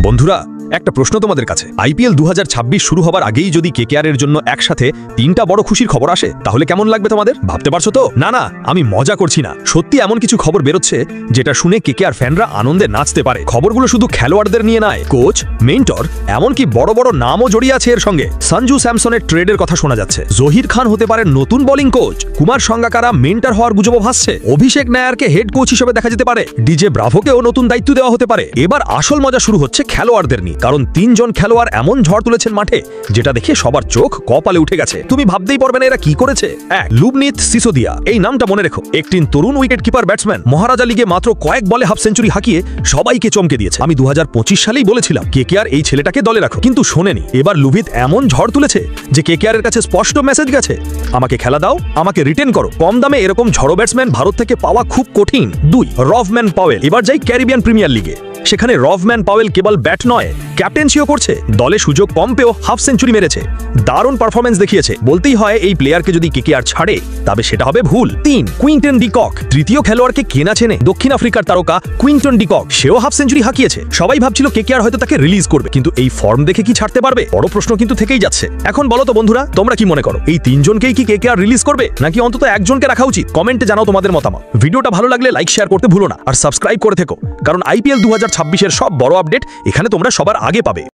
বন্ধুরা একটা প্রশ্ন তোমাদের কাছে আইপিএল 2026 শুরু হবার আগেই যদি কেকেআর এর জন্য একসাথে তিনটা বড় খুশির খবর আসে তাহলে কেমন লাগবে তোমাদের ভাবতে পারছো তো না আমি মজা করছি না সত্যি এমন কিছু খবর বেরোচ্ছে যেটা শুনে কেকেআর ফ্যানরা আনন্দে নাচতে পারে খবরগুলো শুধু খেলোয়াড়দের নিয়ে নয় কোচ মেন্টর এমনকি বড় বড় নামও জড়িয়ে আছে এর সঙ্গে সঞ্জু স্যামসনের ট্রেডের কথা শোনা যাচ্ছে জহির খান হতে পারে নতুন bowling coach Kumar Sangakkara mentor হওয়ার গুজবও ভাসছে অভিষেক নায়ারকে হেড কোচ হিসেবে দেখা যেতে পারে ডিজে ব্রাভোকেও নতুন দায়িত্ব দেওয়া হতে পারে এবার আসল মজা শুরু হচ্ছে খেলোয়াড়দের নিয়ে কারণ তিনজন খেলোয়াড় এমন ঝড় তুলেছেন মাঠে যেটা দেখে সবার চোখ কপালে উঠে গেছে তুমি ভাবতেই পারবে না এরা কি করেছে এক লুবনিত সিসোদিয়া এই নামটা মনে রেখো একটি তরুণ উইকেট কিপার ব্যাটসম্যান মহারাজা লিগে মাত্র কয়েক বলে হাফ সেঞ্চুরি হাঁকিয়ে সবাইকে চমকে দিয়েছে আমি 2025 সালেই বলেছিলাম কেকেআর এই ছেলেটাকে দলে রাখো কিন্তু শোনেনি এবার লুভিত এমন ঝড় তুলেছে যে কেকেআর এর কাছে স্পষ্ট মেসেজ গেছে আমাকে খেলা দাও আমাকে রিটেন করো কম দামে এরকম ঝড়ো ব্যাটসম্যান ভারত থেকে পাওয়া খুব কঠিন দুই রভম্যান পাওয়েল এবার যাই ক্যারিবিয়ান প্রিমিয়ার লিগে সেখানে রভম্যান পাওয়েল কেবল ব্যাট নয় ক্যাপ্টেন্সিও করছে দলে সুযোগ কম পেয়েও হাফ সেঞ্চুরি মেরেছে দারুণ পারফরমেন্স দেখিয়েছে বলতেই হয় এই প্লেয়ারকে যদি কেকেআর ছাড়ে তবে সেটা হবে ভুল তিন কুইন্টন ডিকক তৃতীয় খেলোয়াড়কে কেনা চেনে দক্ষিণ আফ্রিকার তারকা কুইন্টন ডিকক সেও হাফ সেঞ্চুরি হাঁকিয়েছে সবাই ভাবছিল কেকেআর হয়তো তাকে রিলিজ করবে কিন্তু এই ফর্ম দেখে কি ছাড়তে পারবে বড় প্রশ্ন কিন্তু থেকেই যাচ্ছে এখন বলো তো বন্ধুরা তোমরা কি মনে করো এই তিনজনকেই কি কেকেআর রিলিজ করবে নাকি অন্তত একজনকে রাখা উচিত কমেন্টে জানাও তোমাদের মতামত ভিডিওটা ভালো লাগলে লাইক শেয়ার করতে ভুলো না আর সাবস্ক্রাইব করে থেকো কারণ আইপিএল 2026 এর সব বড় আপডেট এখানে তোমরা সবার আগে পাবে।